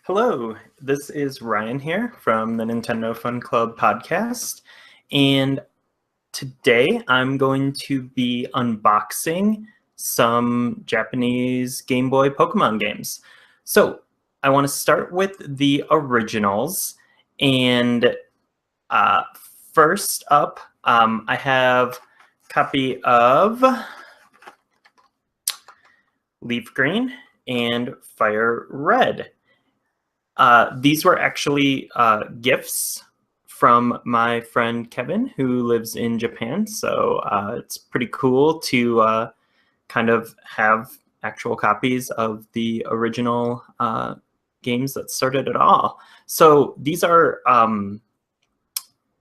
Hello, this is Ryan here from the Nintendo Fun Club podcast, and today I'm going to be unboxing some Japanese Game Boy Pokemon games. So I want to start with the originals, and first up, I have a copy of Leaf Green and Fire Red. These were actually gifts from my friend Kevin, who lives in Japan. So it's pretty cool to kind of have actual copies of the original games that started it all. So these are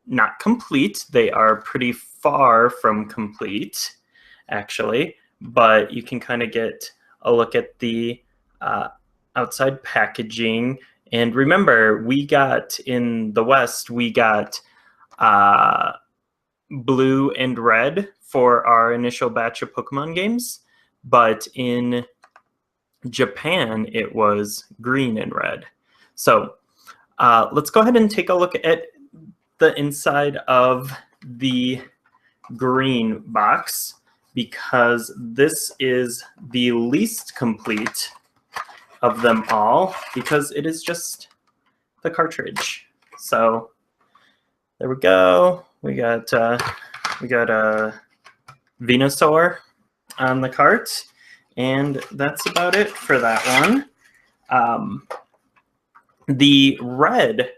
not complete. They are pretty far from complete, actually. But you can kind of get a look at the outside packaging. And remember, we got in the West, we got blue and red for our initial batch of Pokemon games. But in Japan, it was green and red. So let's go ahead and take a look at the inside of the green box, because this is the least complete of them all, because it is just the cartridge. So there we go. We got a Venusaur on the cart, and that's about it for that one. The red,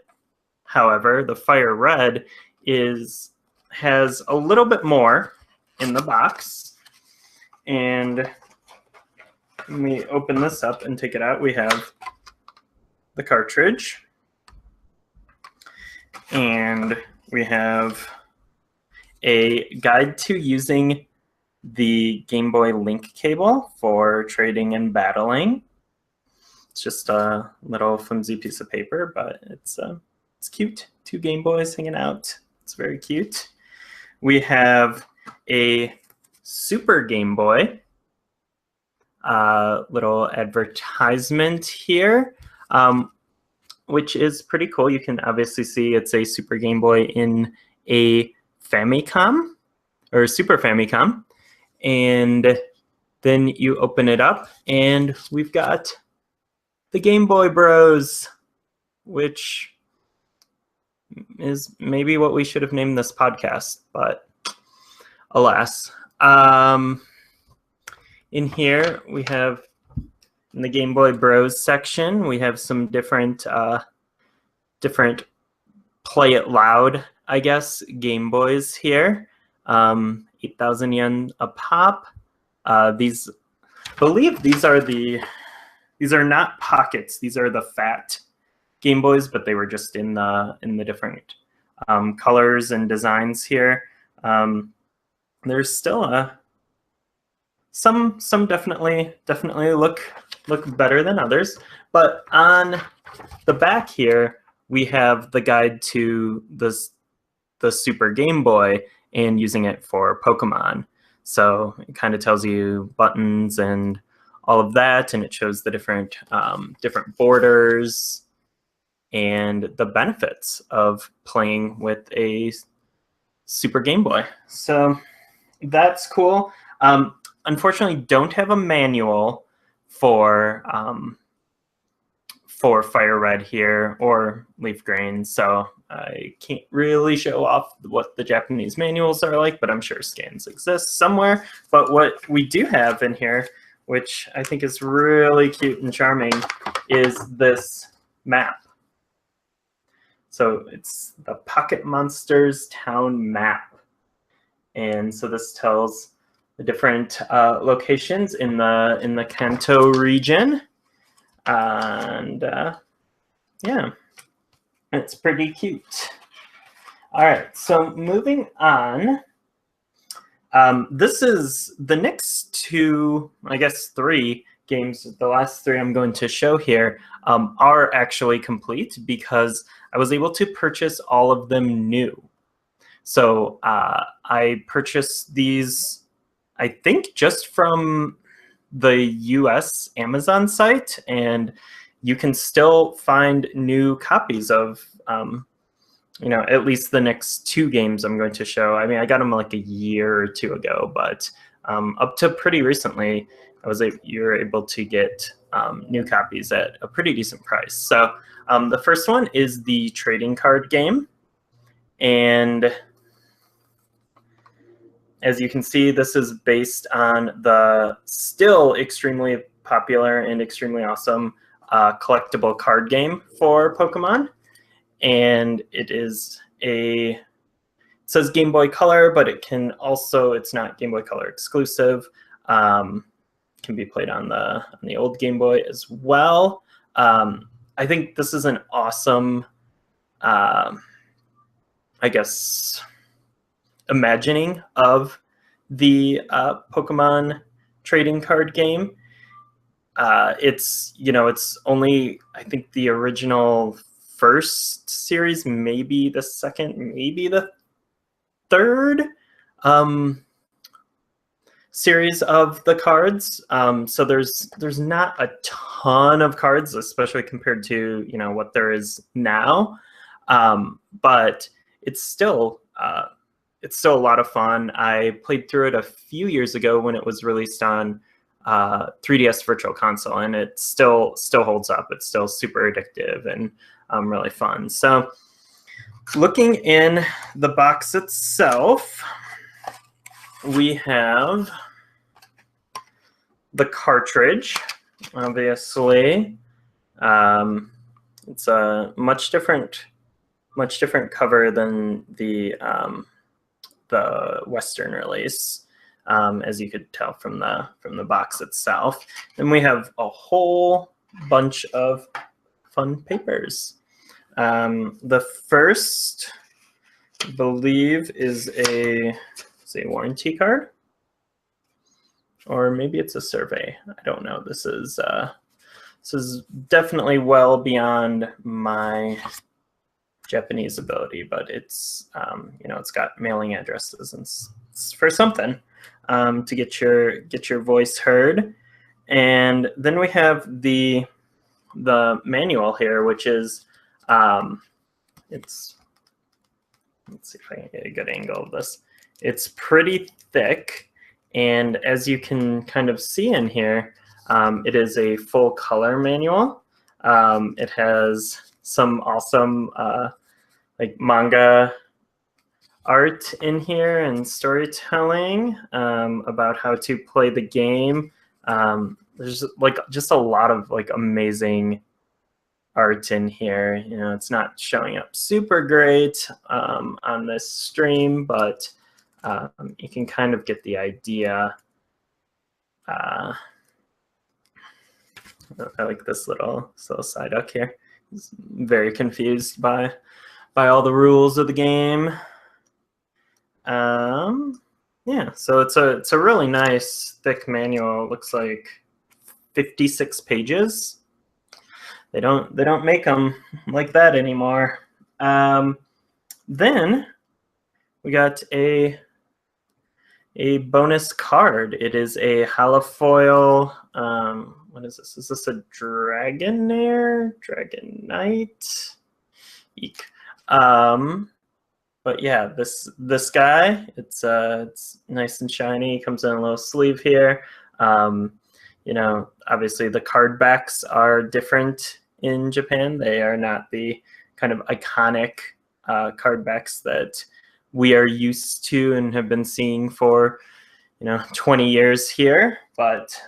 however, the Fire Red has a little bit more in the box, and when we open this up and take it out, we have the cartridge, and we have a guide to using the Game Boy Link cable for trading and battling. It's just a little flimsy piece of paper, but it's cute. Two Game Boys hanging out. It's very cute. We have a Super Game Boy. Little advertisement here, which is pretty cool. You can obviously see it's a Super Game Boy in a Famicom, or Super Famicom. And then you open it up, and we've got the Game Boy Bros, which is maybe what we should have named this podcast, but alas. In here, we have, in the Game Boy Bros section, we have some different play it loud, I guess, Game Boys here. 8,000 yen a pop. These, I believe these are not pockets. These are the fat Game Boys, but they were just in the different colors and designs here. There's still some definitely look better than others, but on the back here we have the guide to the Super Game Boy and using it for Pokemon. So it kind of tells you buttons and all of that, and it shows the different borders and the benefits of playing with a Super Game Boy. So that's cool. Unfortunately, don't have a manual for Fire Red here or Leaf Green, so I can't really show off what the Japanese manuals are like, but I'm sure scans exist somewhere. But what we do have in here, which I think is really cute and charming, is this map. So it's the Pocket Monsters Town map, and so this tells the different locations in the Kanto region, and yeah, it's pretty cute. All right, so moving on. This is the next two, I guess, three games. The last three I'm going to show here are actually complete because I was able to purchase all of them new. So I purchased these, I think, just from the US Amazon site, and you can still find new copies of, at least the next 2 games I'm going to show. I mean, I got them like a year or 2 ago, but up to pretty recently, you were able to get new copies at a pretty decent price. So the first one is the trading card game. And as you can see, this is based on the still extremely popular and extremely awesome collectible card game for Pokemon. And it says Game Boy Color, but it's not Game Boy Color exclusive. Can be played on the old Game Boy as well. I think this is an awesome, I guess, imagining of the Pokemon trading card game. It's only, I think, the original first series, maybe the second, maybe the third series of the cards. So there's not a ton of cards, especially compared to what there is now. But it's still a lot of fun. I played through it a few years ago when it was released on 3DS Virtual Console, and it still holds up. It's still super addictive and really fun. So looking in the box itself, we have the cartridge, obviously. It's a much different cover than the Western release, as you could tell from the box itself. Then we have a whole bunch of fun papers. The first, I believe, is a warranty card, or maybe it's a survey. I don't know. This is definitely well beyond my Japanese ability, but it's it's got mailing addresses, and it's for something, to get your voice heard. And then we have the manual here, which is let's see if I can get a good angle of this. It's pretty thick, and as you can kind of see in here, it is a full color manual. It has some awesome like manga art in here and storytelling about how to play the game. There's like just a lot of like amazing art in here. It's not showing up super great on this stream, but you can kind of get the idea. I like this little Psyduck here. He's very confused by all the rules of the game. Yeah, so it's a really nice thick manual. It looks like 56 pages. They don't make them like that anymore. Then we got a bonus card. It is a holofoil. What is this? Is this a Dragonair? Dragonite? Eek. But yeah, this guy, it's nice and shiny. Comes in a little sleeve here. Obviously the card backs are different in Japan. They are not the kind of iconic card backs that we are used to and have been seeing for 20 years here. But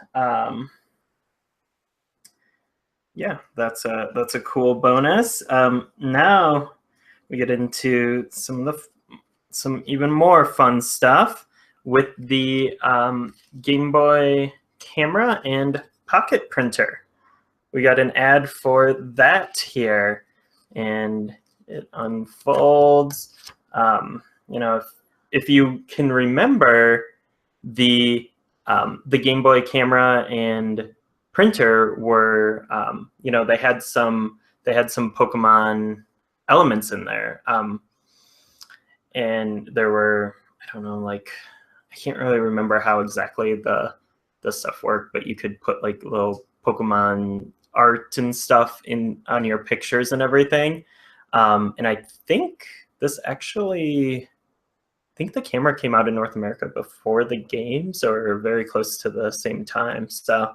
yeah, that's a cool bonus. Now we get into some even more fun stuff with the Game Boy camera and pocket printer. We got an ad for that here, and it unfolds. If you can remember, the Game Boy camera and printer were, they had some Pokemon elements in there, and there were, I don't know, like, I can't really remember how exactly the stuff worked, but you could put like little Pokemon art and stuff on your pictures and everything. And I think this actually, I think the camera came out in North America before the games, or very close to the same time. So,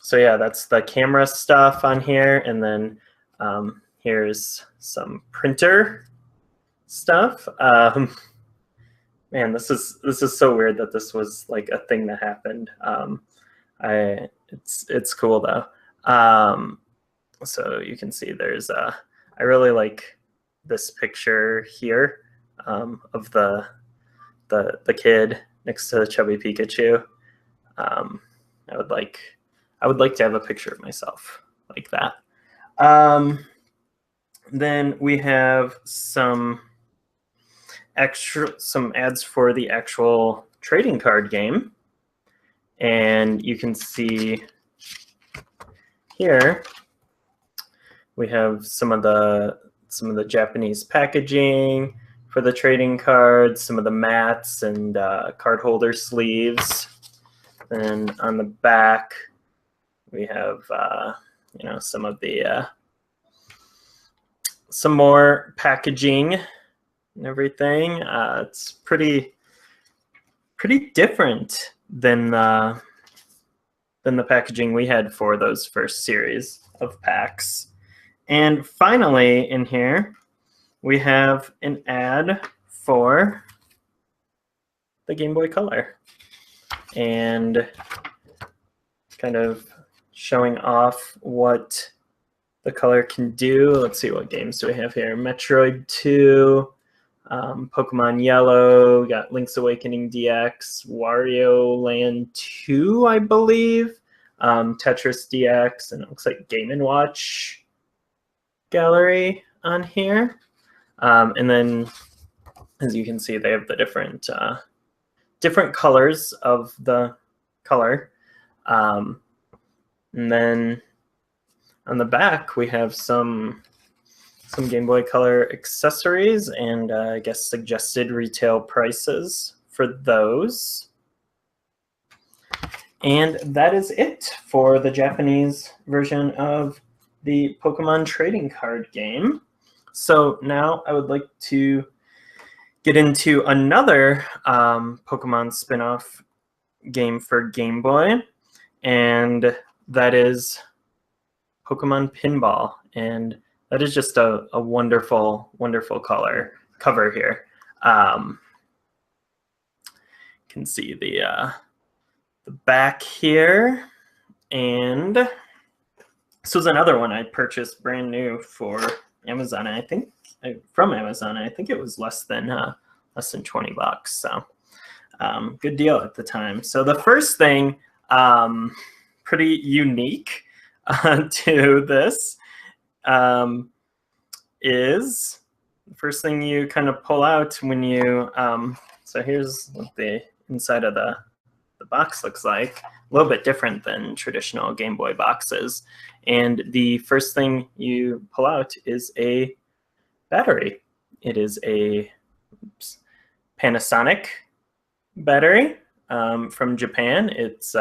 so yeah, that's the camera stuff on here, and then here's some printer stuff. Man, this is so weird that this was like a thing that happened. It's cool though. So you can see there's I really like this picture here of the kid next to the chubby Pikachu. I would like to have a picture of myself like that. Then we have some ads for the actual trading card game, and you can see here we have some of the Japanese packaging for the trading cards, some of the mats and card holder sleeves. And on the back we have you know, some of the some more packaging and everything. It's pretty different than the packaging we had for those first series of packs. And finally, in here, we have an ad for the Game Boy Color, and kind of showing off what the Color can do. Let's see, what games do we have here? Metroid 2, Pokemon Yellow, we got Link's Awakening DX, Wario Land 2, I believe, Tetris DX, and it looks like Game & Watch gallery on here. And then, as you can see, they have the different colors of the Color. And then on the back, we have some Game Boy Color accessories and I guess suggested retail prices for those. And that is it for the Japanese version of the Pokemon trading card game. So now I would like to get into another Pokemon spin-off game for Game Boy, and that is Pokemon Pinball. And that is just a wonderful, wonderful cover here. You can see the back here, and this was another one I purchased brand new for Amazon. I think from Amazon. I think it was less than $20. So good deal at the time. So the first thing, pretty unique to this, is the first thing you kind of pull out when you. So here's what the inside of the box looks like. A little bit different than traditional Game Boy boxes. And the first thing you pull out is a battery. It is a Panasonic battery from Japan. It's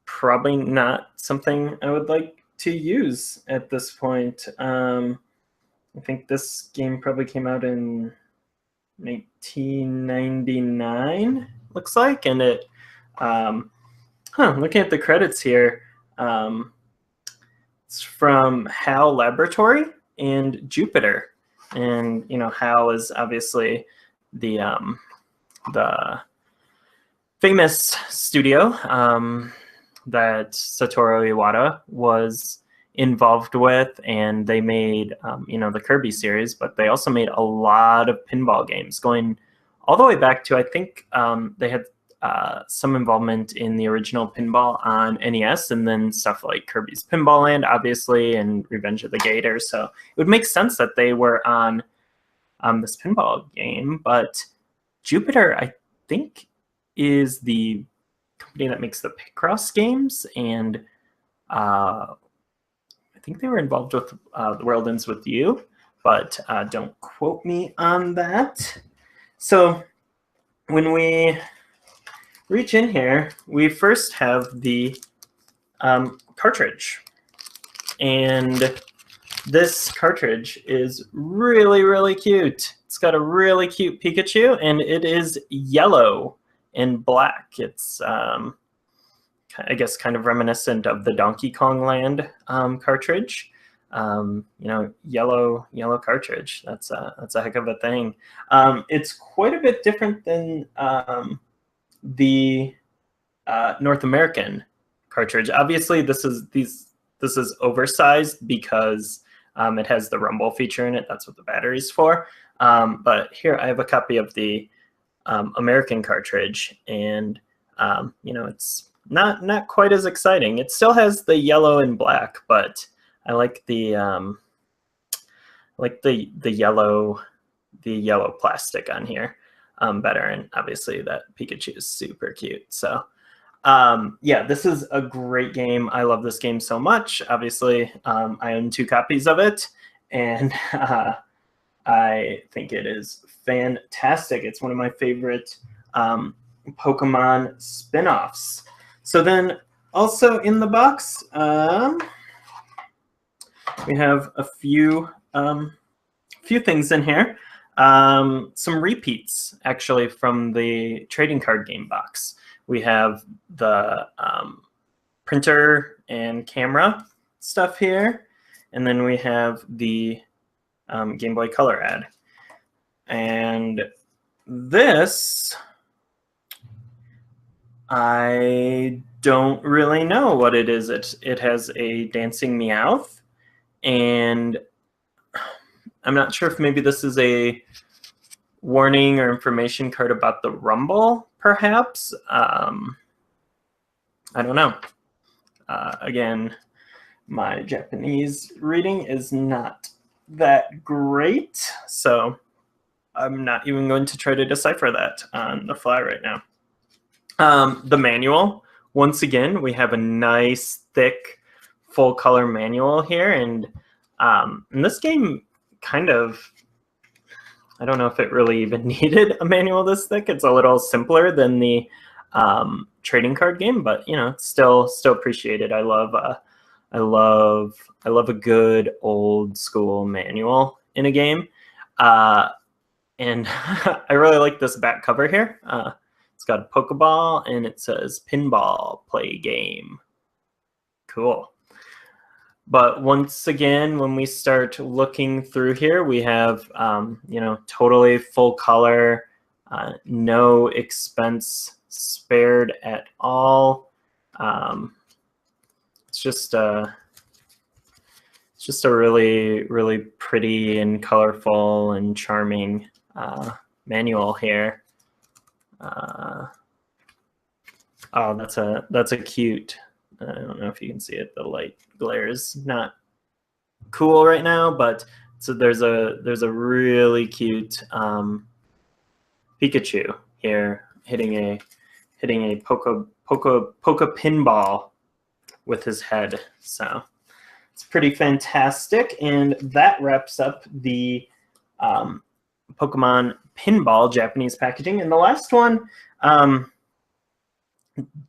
probably not something I would like to use at this point. I think this game probably came out in 1999, looks like, and it looking at the credits here, it's from HAL Laboratory and Jupiter. And you know, HAL is obviously the famous studio that Satoru Iwata was involved with, and they made you know, the Kirby series, but they also made a lot of pinball games going all the way back to, I think they had some involvement in the original pinball on NES, and then stuff like Kirby's Pinball Land, obviously, and Revenge of the Gator. So it would make sense that they were on this pinball game. But Jupiter, I think, is the company that makes the Picross games, and I think they were involved with The World Ends With You, but don't quote me on that. So when we reach in here, we first have the cartridge. And this cartridge is really, really cute. It's got a really cute Pikachu, and it is yellow and black. It's, I guess, kind of reminiscent of the Donkey Kong Land cartridge. You know, yellow cartridge. That's a heck of a thing. It's quite a bit different than the North American cartridge. Obviously, this is oversized because it has the rumble feature in it. That's what the battery's for. But here I have a copy of the American cartridge, and you know, it's not quite as exciting. It still has the yellow and black, but I like the yellow plastic on here better. And obviously that Pikachu is super cute. So yeah, this is a great game. I love this game so much. Obviously, I own 2 copies of it, and I think it is fantastic. It's one of my favorite Pokemon spin-offs. So then also in the box, we have a few things in here. Some repeats, actually, from the trading card game box. We have the printer and camera stuff here, and then we have the Game Boy Color ad. And this, I don't really know what it is. It has a dancing Meowth, and I'm not sure if maybe this is a warning or information card about the Rumble, perhaps. I don't know. Again, my Japanese reading is not that great, so I'm not even going to try to decipher that on the fly right now. The manual, once again, we have a nice, thick, full-color manual here, and this game kind of, I don't know if it really even needed a manual this thick. It's a little simpler than the trading card game, but you know, it's still appreciated. I love a good old school manual in a game, and I really like this back cover here. It's got a Pokeball, and it says Pinball Play Game. Cool. But once again, when we start looking through here, we have, you know, totally full color, no expense spared at all. It's just a really, really pretty and colorful and charming manual here. Oh, that's a cute. I don't know if you can see it. The light glare is not cool right now, but so there's a really cute Pikachu here hitting a Poke Pinball with his head. So it's pretty fantastic, and that wraps up the Pokemon Pinball Japanese packaging. And the last one,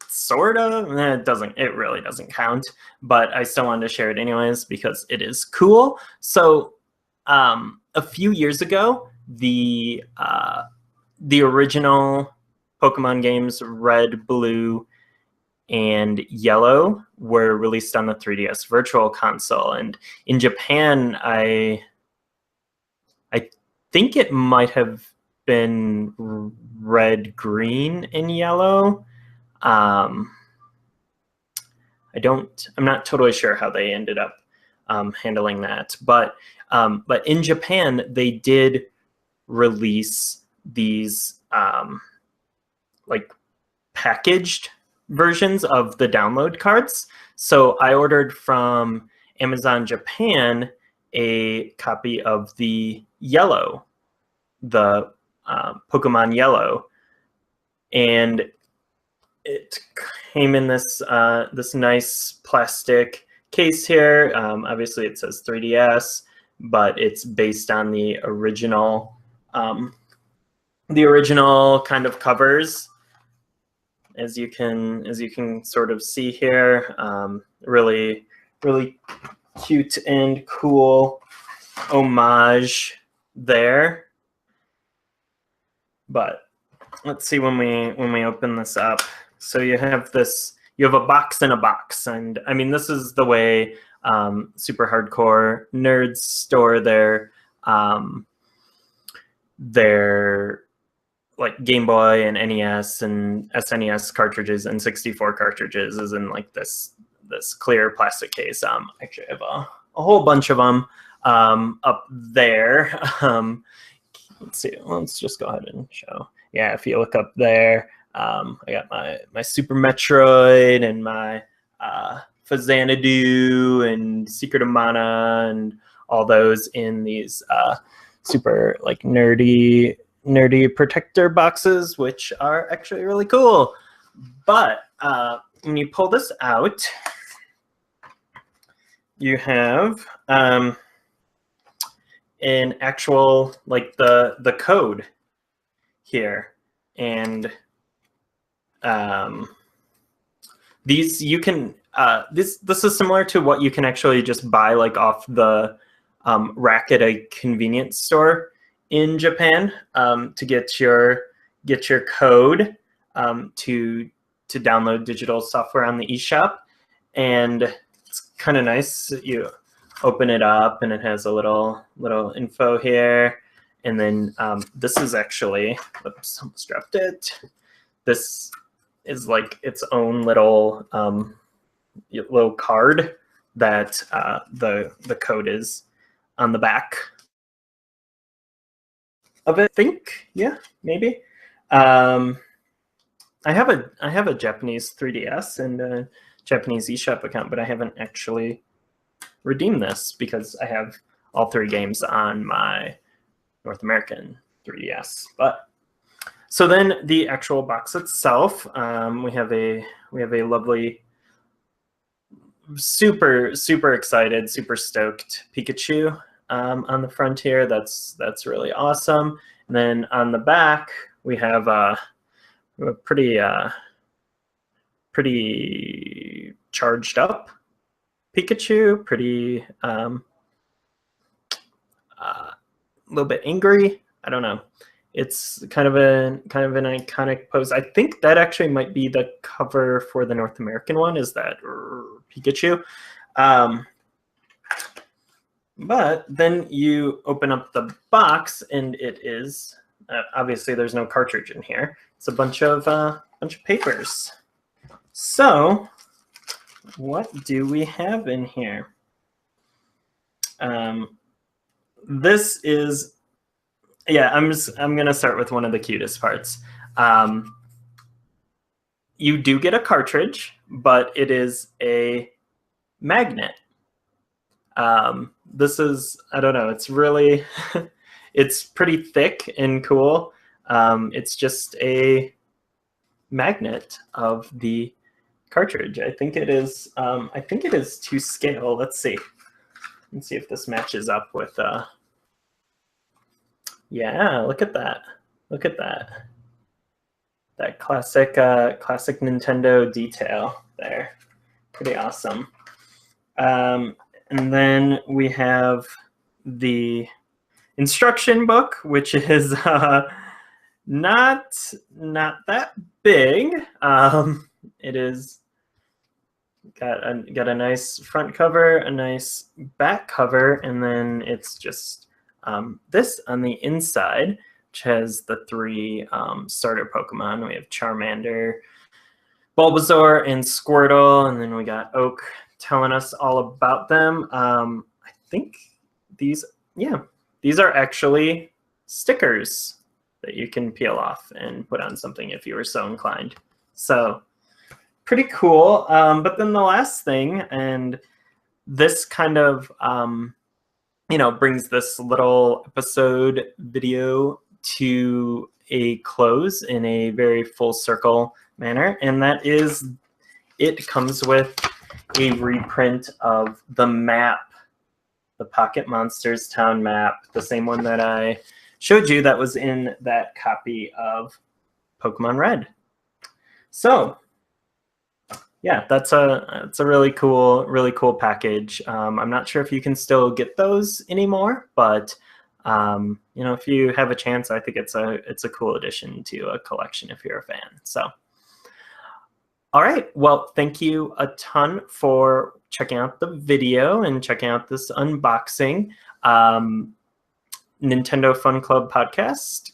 sort of, it really doesn't count, but I still wanted to share it anyways because it is cool. So a few years ago, the original Pokemon games, Red, Blue, and Yellow, were released on the 3DS Virtual Console, and in Japan, I think it might have been Red, Green, and Yellow. I'm not totally sure how they ended up handling that, but in Japan they did release these like packaged versions of the download cards. So I ordered from Amazon Japan a copy of the Yellow, the Pokemon Yellow, and it came in this this nice plastic case here. Obviously, it says 3DS, but it's based on the original kind of covers as you can sort of see here. Really cute and cool homage there. But let's see when we open this up. So you have a box in a box, and I mean, this is the way super hardcore nerds store their like Game Boy and NES and SNES cartridges and 64 cartridges, is in like this clear plastic case. Actually, I have a whole bunch of them up there. Let's see. Let's just go ahead and show. Yeah, if you look up there, I got my Super Metroid and my Xanadu and Secret of Mana and all those in these super like nerdy protector boxes, which are actually really cool. But when you pull this out, you have an actual, like, the code here, and these you can this is similar to what you can actually just buy like off the rack at a convenience store in Japan, to get your code to download digital software on the eShop. And it's kind of nice. You open it up and it has a little info here, and then this is actually, oops, almost dropped it. This is like its own little card that the code is on the back of it. I think, yeah, maybe. I have a Japanese 3DS and a Japanese eShop account, but I haven't actually redeemed this because I have all 3 games on my North American 3DS. But so then the actual box itself, we have a lovely, super excited, super stoked Pikachu on the front here. That's really awesome. And then on the back we have a pretty charged up Pikachu, pretty a little bit angry. I don't know. It's kind of an iconic pose. I think that actually might be the cover for the North American one, is that Pikachu. But then you open up the box and it is obviously there's no cartridge in here. It's a bunch of papers. So what do we have in here? This is, yeah, I'm gonna start with one of the cutest parts. You do get a cartridge, but it is a magnet. This is, I don't know, it's really it's pretty thick and cool. It's just a magnet of the cartridge. I think it is to scale. Let's see if this matches up with yeah, look at that. Look at that. That classic Nintendo detail there. Pretty awesome. And then we have the instruction book, which is not that big. It is got a nice front cover, a nice back cover, and then it's just this on the inside, which has the 3 starter Pokemon. We have Charmander, Bulbasaur, and Squirtle, and then we got Oak telling us all about them. I think these are actually stickers that you can peel off and put on something if you were so inclined. So pretty cool. But then the last thing, and this kind of brings this little episode video to a close in a very full circle manner, and that is, it comes with a reprint of the map, the Pocket Monsters town map, the same one that I showed you that was in that copy of Pokemon Red. So yeah, that's a really cool package. I'm not sure if you can still get those anymore, but you know, if you have a chance, I think it's a cool addition to a collection if you're a fan. So, all right, well, thank you a ton for checking out the video and checking out this unboxing. Nintendo Fun Club podcast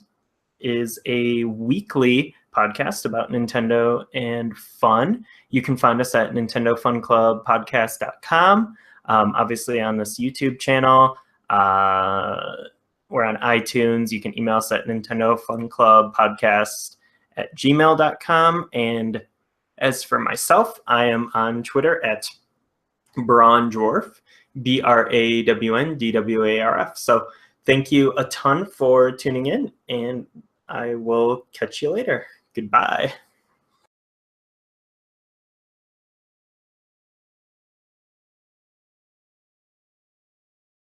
is a weekly podcast about Nintendo and fun. You can find us at nintendofunclubpodcast.com. Obviously on this YouTube channel. We're on iTunes. You can email us at nintendofunclubpodcast@gmail.com. And as for myself, I am on Twitter at Brandwarf, BRAWNDWARF. So thank you a ton for tuning in, and I will catch you later. Goodbye.